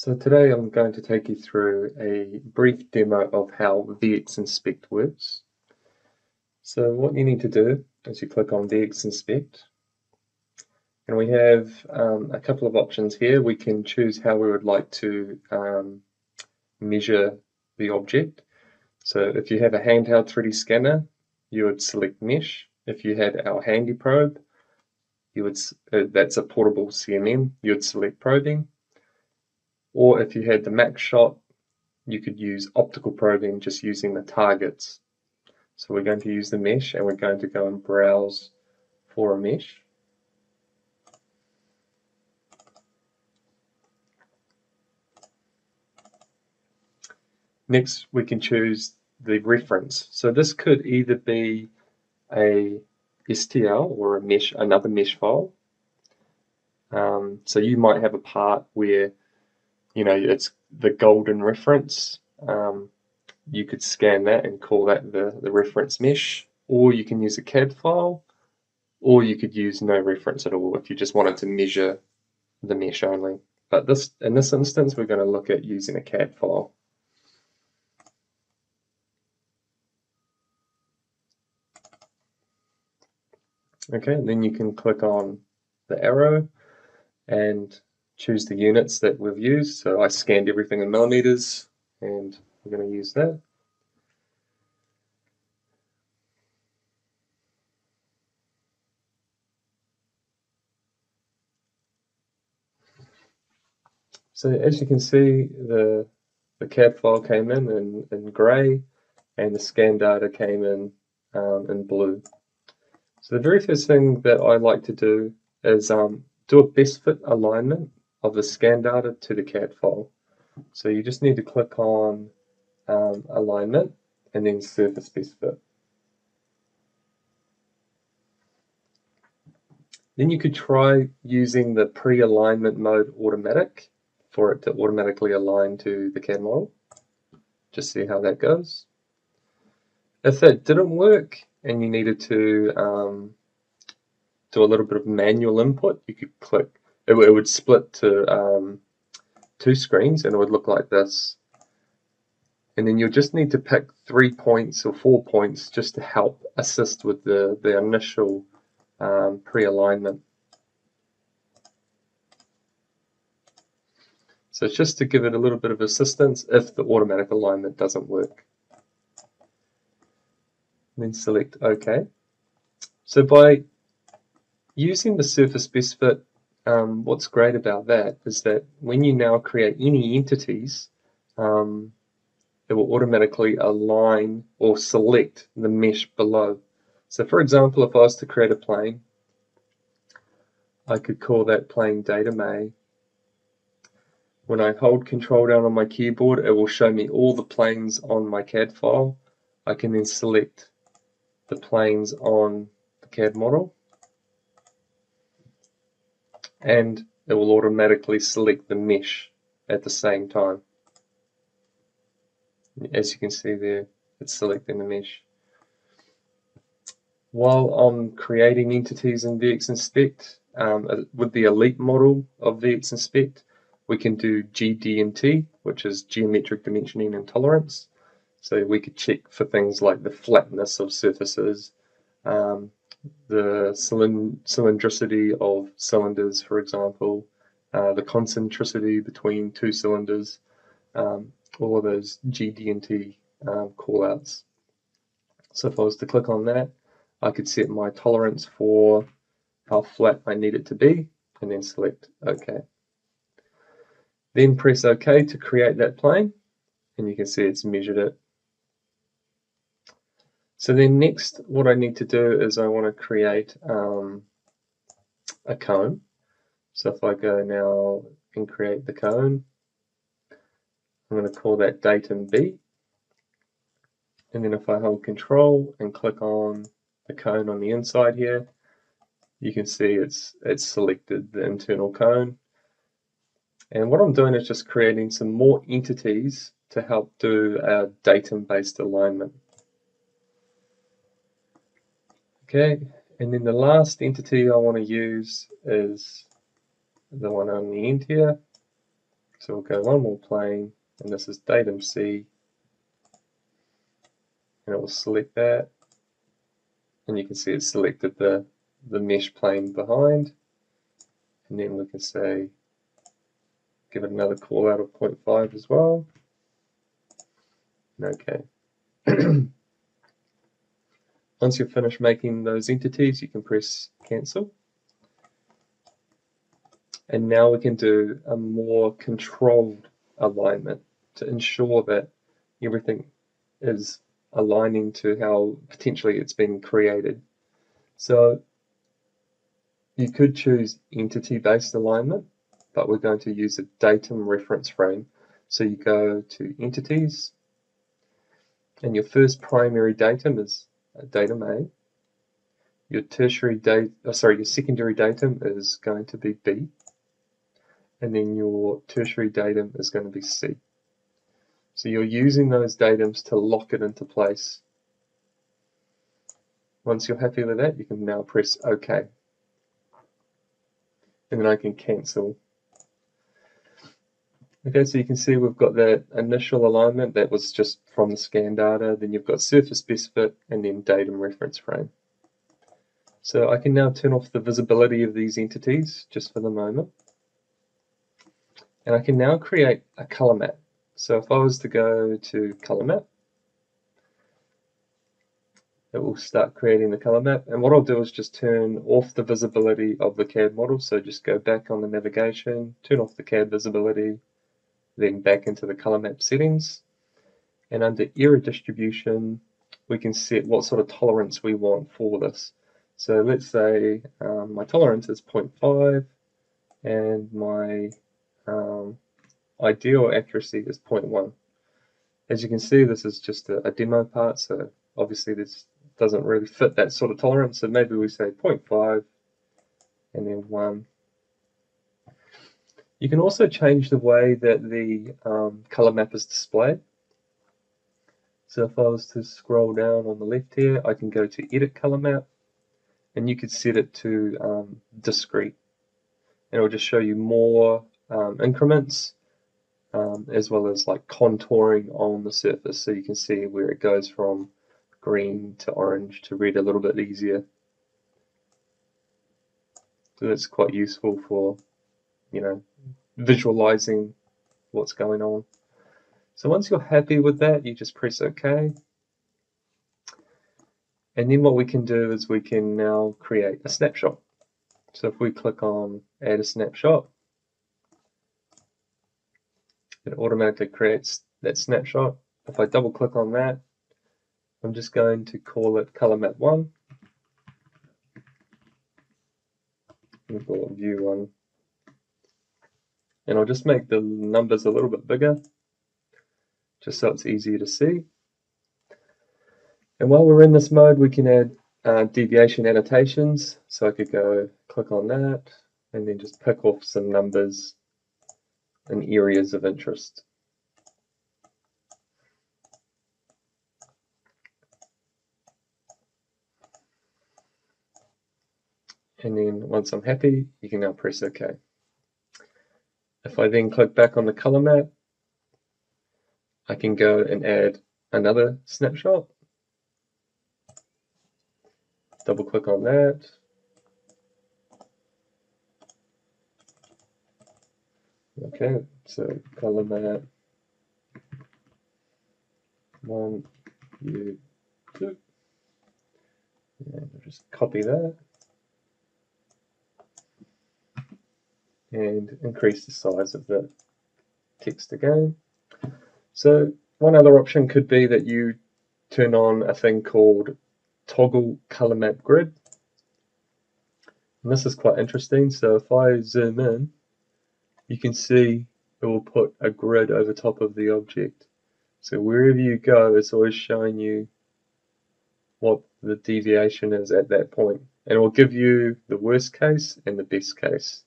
So today I'm going to take you through a brief demo of how VXinspect works. So what you need to do is you click on VXinspect, and we have a couple of options here. We can choose how we would like to measure the object. So if you have a handheld 3D scanner, you would select mesh. If you had our handy probe, you would that's a portable CMM, you would select probing. Or if you had the max shot, you could use optical probing just using the targets. So we're going to use the mesh, and we're going to go and browse for a mesh. Next, we can choose the reference. So this could either be a STL or a mesh, another mesh file. So you might have a part where it's the golden reference. You could scan that and call that the reference mesh, or you can use a CAD file, or you could use no reference at all if you just wanted to measure the mesh only. But in this instance, we're going to look at using a CAD file. Okay, then you can click on the arrow and choose the units that we've used. So I scanned everything in millimeters, and we're going to use that. So as you can see, the CAD file came in grey, and the scan data came in blue. So the very first thing that I like to do is do a best fit alignment of the scan data to the CAD file. So you just need to click on alignment and then surface best fit. Then you could try using the pre-alignment mode automatic for it to automatically align to the CAD model. Just see how that goes. If that didn't work and you needed to do a little bit of manual input, you could click. It would split to two screens, and it would look like this. And then you'll just need to pick 3 points or 4 points just to help assist with the initial pre-alignment. So it's just to give it a little bit of assistance if the automatic alignment doesn't work. And then select OK. So by using the surface best fit, what's great about that is that when you now create any entities, it will automatically align or select the mesh below. So for example, if I was to create a plane, I could call that plane datum A. When I hold Control down on my keyboard, it will show me all the planes on my CAD file. I can then select the planes on the CAD model, and it will automatically select the mesh at the same time. As you can see there, it's selecting the mesh. While I'm creating entities in VXinspect, with the elite model of VXinspect, we can do GD&T, which is geometric dimensioning and tolerance. So we could check for things like the flatness of surfaces, the cylindricity of cylinders, for example, the concentricity between two cylinders, all of those GD&T callouts. So if I was to click on that, I could set my tolerance for how flat I need it to be, and then select OK. Then press OK to create that plane, and you can see it's measured it. So then next, what I need to do is I want to create a cone. So if I go now and create the cone, I'm going to call that datum B. And then if I hold Control and click on the cone on the inside here, you can see it's selected the internal cone. And what I'm doing is just creating some more entities to help do our datum-based alignment. Okay, and then the last entity I want to use is the one on the end here. So we'll go one more plane, and this is datum C, and it will select that, and you can see it selected the mesh plane behind, and then we can say, give it another call out of 0.5 as well. Okay. Once you're finished making those entities, you can press cancel. And now we can do a more controlled alignment to ensure that everything is aligning to how potentially it's been created. So you could choose entity-based alignment, but we're going to use a datum reference frame. So you go to entities, and your first primary datum is datum A. Your your secondary datum is going to be B, and then your tertiary datum is going to be C. So you're using those datums to lock it into place. Once you're happy with that, you can now press OK. And then I can cancel. Okay, so you can see we've got that initial alignment that was just from the scan data, then you've got surface specific, and then datum reference frame. So I can now turn off the visibility of these entities just for the moment. And I can now create a color map. So if I was to go to color map, it will start creating the color map. And what I'll do is just turn off the visibility of the CAD model. So just go back on the navigation, turn off the CAD visibility, then back into the color map settings. And under error distribution, we can set what sort of tolerance we want for this. So let's say my tolerance is 0.5 and my ideal accuracy is 0.1. As you can see, this is just a demo part, so obviously this doesn't really fit that sort of tolerance, so maybe we say 0.5 and then 1. You can also change the way that the color map is displayed. So if I was to scroll down on the left here, I can go to edit color map, and you could set it to discrete, and it will just show you more increments as well as like contouring on the surface, so you can see where it goes from green to orange to red a little bit easier. So that's quite useful for, visualizing what's going on. So once you're happy with that, you just press OK. And then what we can do is we can now create a snapshot. So if we click on add a snapshot, it automatically creates that snapshot. If I double click on that, I'm just going to call it color map 1. We'll call it view 1. And I'll just make the numbers a little bit bigger, just so it's easier to see. And while we're in this mode, we can add deviation annotations. So I could go click on that and then just pick off some numbers in areas of interest. And then once I'm happy, you can now press OK. If I then click back on the color map, I can go and add another snapshot. Double click on that. Okay, so color map 1, view 2. And I'll just copy that and increase the size of the text again. So one other option could be that you turn on a thing called toggle color map grid. And this is quite interesting. So if I zoom in, you can see it will put a grid over top of the object. So wherever you go, it's always showing you what the deviation is at that point. And it will give you the worst case and the best case.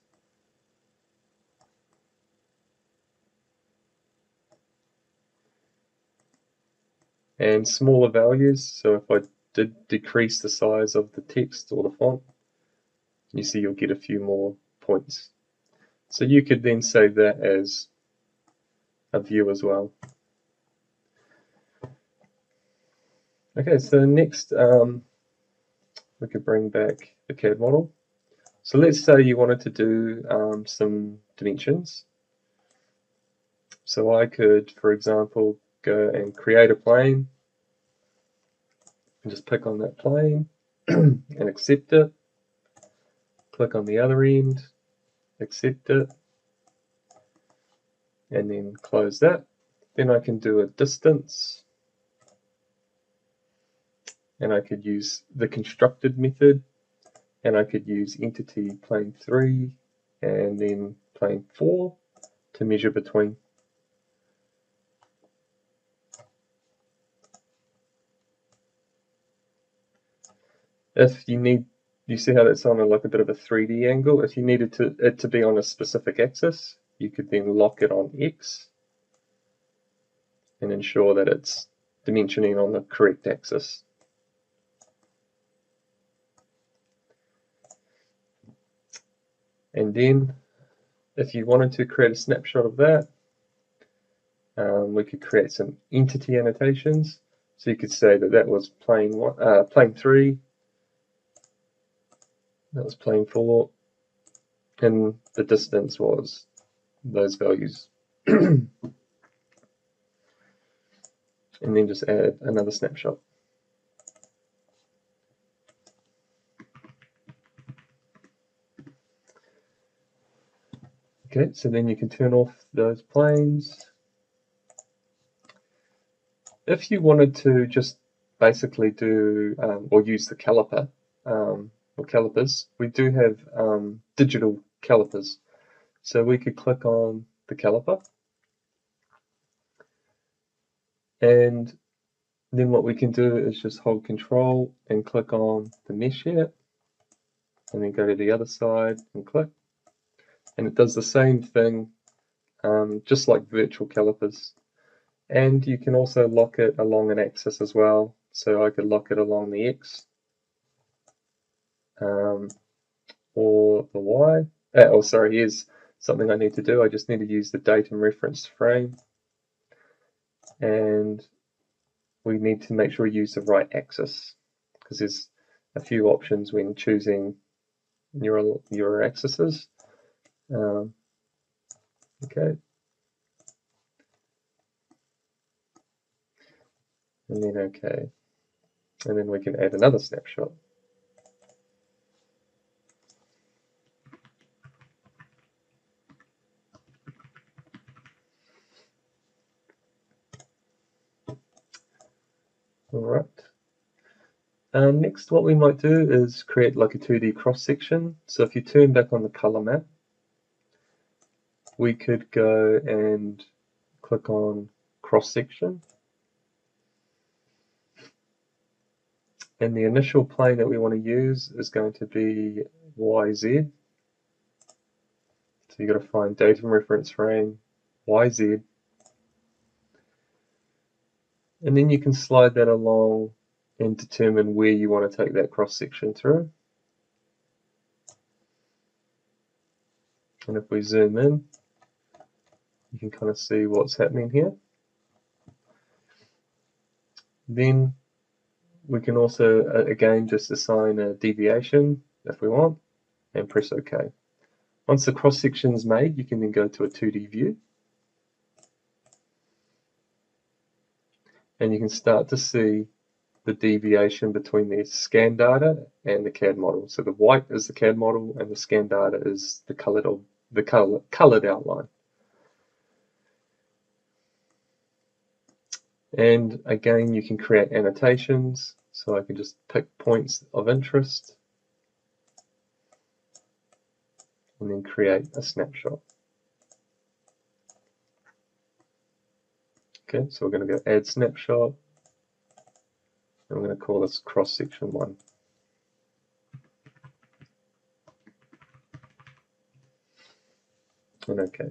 And smaller values, so if I did decrease the size of the text or the font, you see you'll get a few more points. So you could then save that as a view as well. Okay, so next we could bring back the CAD model. So let's say you wanted to do some dimensions. So I could, for example, go and create a plane and just pick on that plane and accept it. Click on the other end, accept it, and then close that. Then I can do a distance, and I could use the constructed method, and I could use entity plane 3 and then plane 4 to measure between. If you need, you see how that's on like a bit of a 3D angle. If you needed it to be on a specific axis, you could then lock it on X and ensure that it's dimensioning on the correct axis. And then if you wanted to create a snapshot of that, we could create some entity annotations. So you could say that that was plane 3, that was plane 4, and the distance was those values. And then just add another snapshot. Okay, so then you can turn off those planes. If you wanted to just basically do or use the caliper or calipers, we do have digital calipers. So we could click on the caliper, and then what we can do is just hold Control and click on the mesh here, and then go to the other side and click, and it does the same thing, just like virtual calipers. And you can also lock it along an axis as well. So I could lock it along the X or the Y. Oh, sorry, here's something I need to do. I just need to use the datum reference frame. And we need to make sure we use the right axis, because there's a few options when choosing your axes. Okay. And then okay. And then we can add another snapshot. All right. Next, what we might do is create like a 2D cross section. So if you turn back on the color map, we could go and click on cross section. And the initial plane that we want to use is going to be YZ. So you've got to find datum reference frame, YZ. And then you can slide that along and determine where you want to take that cross section through. And if we zoom in, you can kind of see what's happening here. Then we can also, again, just assign a deviation if we want, and press OK. Once the cross section is made, you can then go to a 2D view. And you can start to see the deviation between the scan data and the CAD model. So the white is the CAD model, and the scan data is the colored outline. And again, you can create annotations. So I can just pick points of interest and then create a snapshot. Okay, so we're going to go add snapshot, and we're going to call this cross section 1. And okay.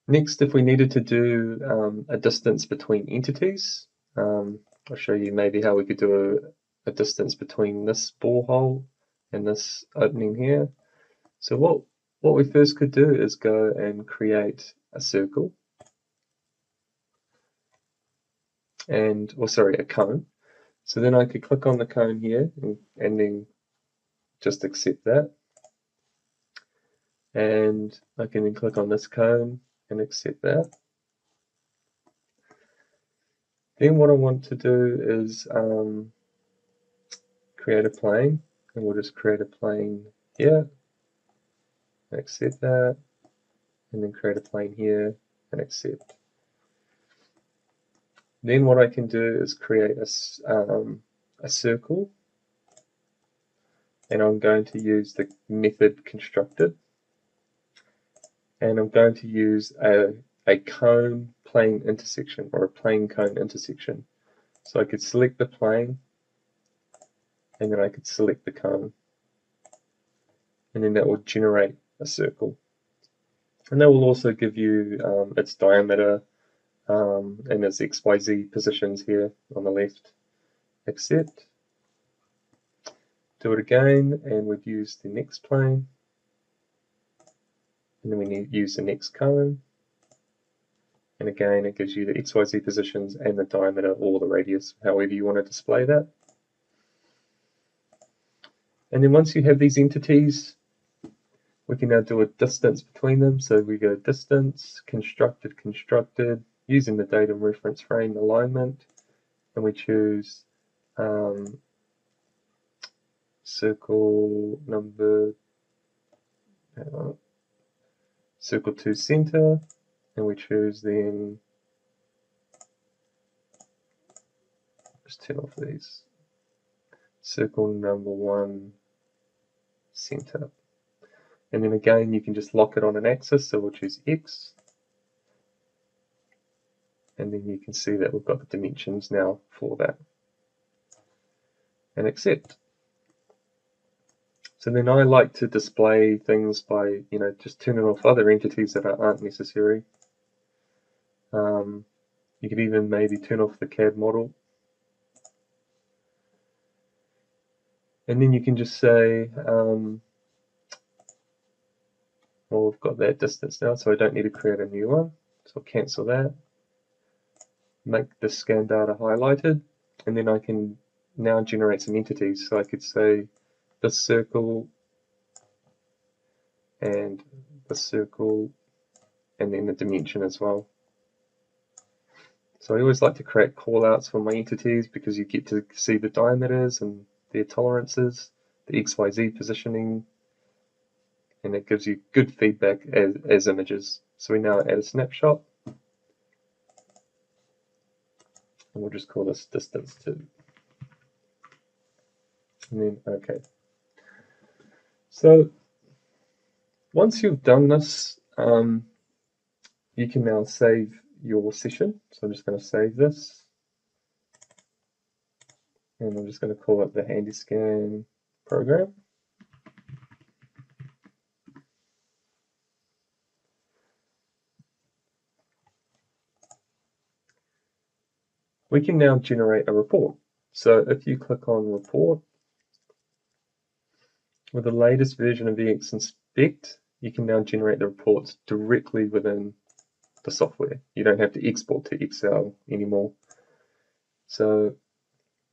Next, if we needed to do a distance between entities, I'll show you maybe how we could do a distance between this borehole and this opening here. So what we first could do is go and create a circle, and, or sorry, a cone. So then I could click on the cone here and then just accept that. And I can then click on this cone and accept that. Then what I want to do is create a plane, and we'll just create a plane here, accept that, and then create a plane here and accept. Then what I can do is create a circle, and I'm going to use the method constructed, and I'm going to use a cone plane intersection, or a plane cone intersection. So I could select the plane, and then I could select the cone, and then that will generate a circle. And that will also give you its diameter and its XYZ positions here on the left. Accept. Do it again, and we'd use the next plane, and then we need to use the next cone, and again it gives you the XYZ positions and the diameter or the radius, however you want to display that. And then once you have these entities, we can now do a distance between them. So we go distance, constructed, using the datum reference frame alignment, and we choose circle number, circle to center, and we choose then, just turn off these, circle number 1 center. And then again you can just lock it on an axis, so we'll choose X, and then you can see that we've got the dimensions now for that, and accept. So then I like to display things by, just turning off other entities that aren't necessary. You could even maybe turn off the CAD model. And then you can just say, well, we've got that distance now, so I don't need to create a new one. So I'll cancel that. Make the scan data highlighted, and then I can now generate some entities. So I could say this circle, and the circle, and then the dimension as well. So I always like to create callouts for my entities, because you get to see the diameters and their tolerances, the XYZ positioning, and it gives you good feedback as images. So we now add a snapshot, and we'll just call this distance 2. And then OK. So once you've done this, you can now save your session. So I'm just going to save this, and I'm just going to call it the HandyScan program. We can now generate a report. So if you click on report, with the latest version of VXinspect, you can now generate the reports directly within the software. You don't have to export to Excel anymore. So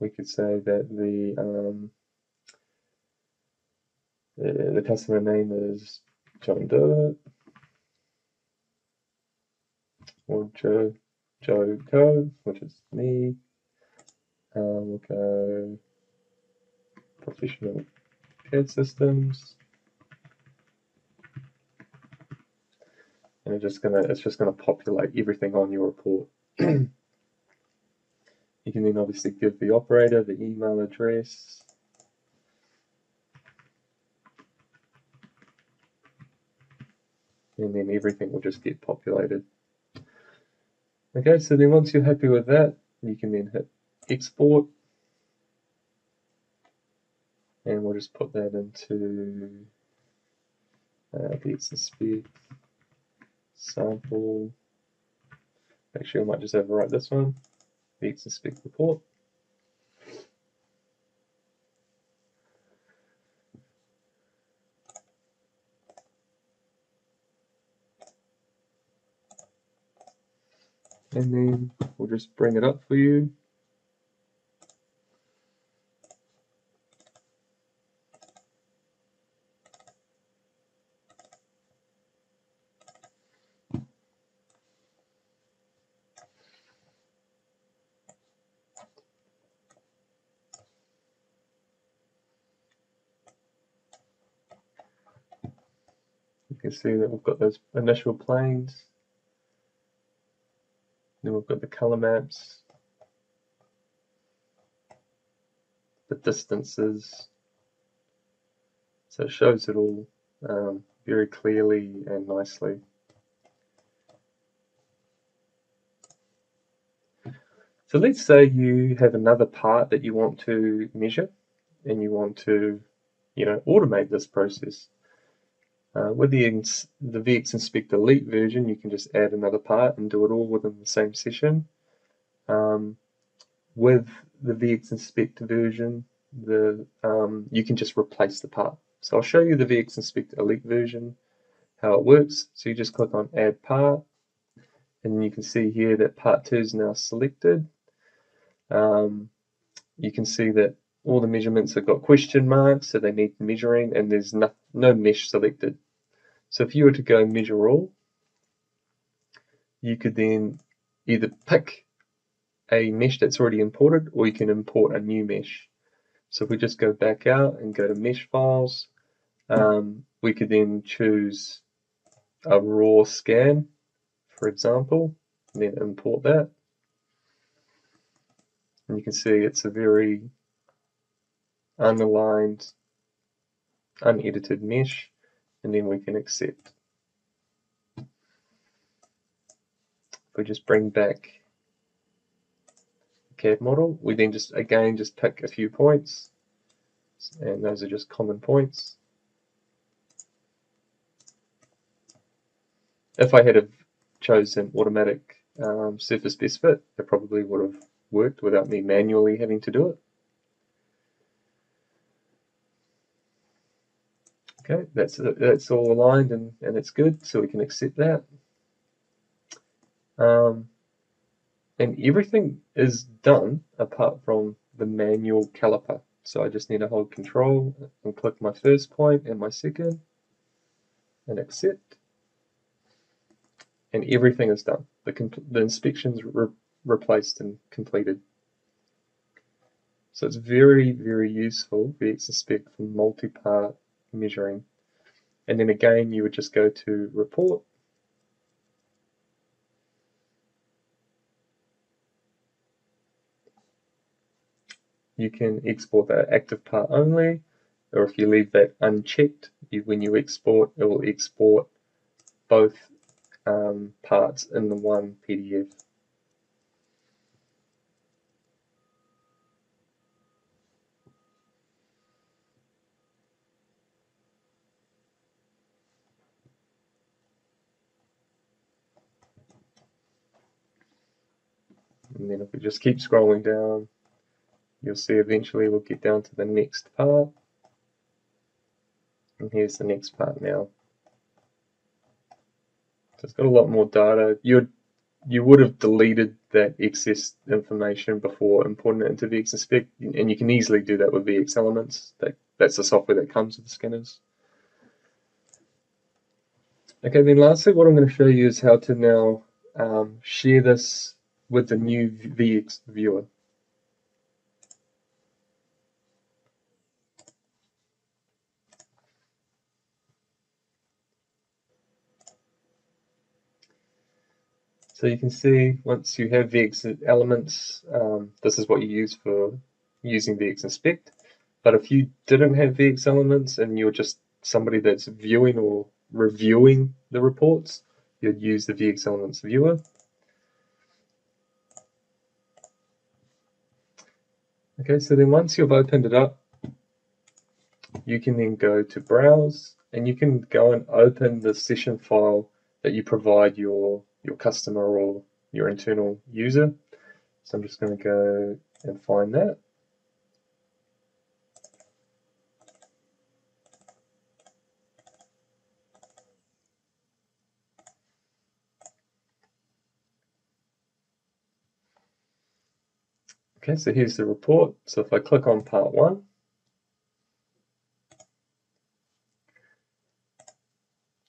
we could say that the customer name is John Doe, or Joe Co, which is me. We'll go professional CAD systems, and it's just gonna populate everything on your report. You can then obviously give the operator the email address, and then everything will just get populated. Okay, so then once you're happy with that, you can then hit export, and we'll just put that into VXinspect sample. Actually, I might just overwrite this one, VXinspect report. and then we'll just bring it up for you. You can see that we've got those initial planes, then we've got the color maps, the distances, so it shows it all very clearly and nicely. So let's say you have another part that you want to measure and you want to, automate this process. With the VXinspect Elite version, you can just add another part and do it all within the same session. With the VXinspect version, you can just replace the part. So I'll show you the VXinspect Elite version, how it works. So you just click on Add Part, and you can see here that Part 2 is now selected. You can see that all the measurements have got question marks, so they need measuring, and there's no mesh selected. So if you were to go measure all, you could then either pick a mesh that's already imported, or you can import a new mesh. So if we just go back out and go to mesh files, we could then choose a raw scan, for example, and then import that. And you can see it's a very unaligned, unedited mesh, and then we can accept. If we just bring back the CAD model, we then just pick a few points, and those are just common points. If I had chosen automatic surface best fit, it probably would have worked without me manually having to do it. Okay, that's all aligned and it's good, so we can accept that. And everything is done apart from the manual caliper. So I just need to hold Control and click my first point and my second and accept. And everything is done. The inspection's replaced and completed. So it's very, very useful, VXinspect, for multi-part measuring. And then again, you would just go to Report. You can export that active part only, or if you leave that unchecked, when you export, it will export both parts in the one PDF. And then if we just keep scrolling down, you'll see eventually we'll get down to the next part. And here's the next part now. So it's got a lot more data. You would have deleted that excess information before importing it into VXinspect, and you can easily do that with VXelements. That's the software that comes with the scanners. Okay, then lastly, what I'm going to show you is how to now share this with the new VXviewer. So you can see once you have VXelements, this is what you use for using VXinspect. But if you didn't have VXelements and you're just somebody that's viewing or reviewing the reports, you'd use the VXelements viewer. Okay, so then once you've opened it up, you can then go to Browse, and you can go and open the session file that you provide your customer or your internal user. So I'm just going to go and find that. Okay, so here's the report. So if I click on part 1,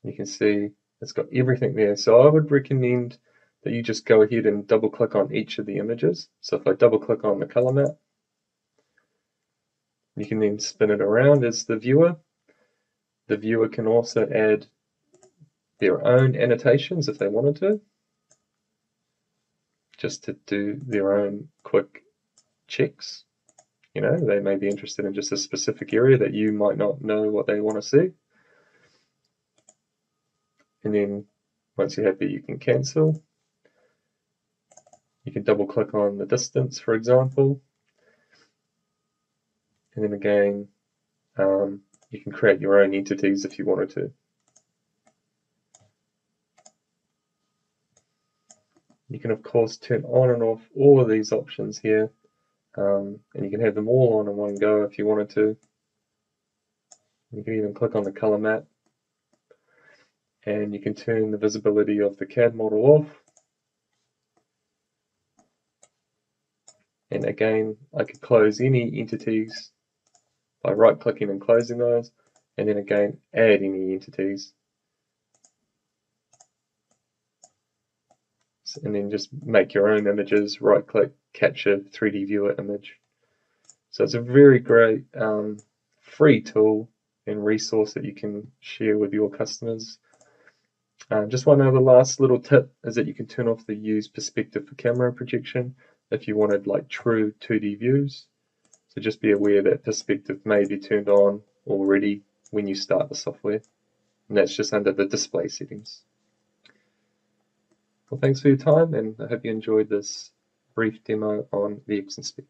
you can see it's got everything there. So I would recommend that you just go ahead and double click on each of the images. So if I double click on the color map, you can then spin it around as the viewer. The viewer can also add their own annotations if they wanted to, just to do their own quick checks. You know, they may be interested in just a specific area that you might not know what they want to see. And then once you're happy, you can cancel. You can double click on the distance, for example. And then again, you can create your own entities if you wanted to. You can of course turn on and off all of these options here, and you can have them all on in one go if you wanted to. You can even click on the color map, and you can turn the visibility of the CAD model off. And again, I could close any entities by right clicking and closing those, and then again add any entities, and then just make your own images, right click, capture 3D viewer image. So it's a very great free tool and resource that you can share with your customers. Just one other last little tip is that you can turn off the use perspective for camera projection if you wanted like true 2D views. So just be aware that perspective may be turned on already when you start the software, and that's just under the display settings. Well, thanks for your time, and I hope you enjoyed this brief demo on VXinspect.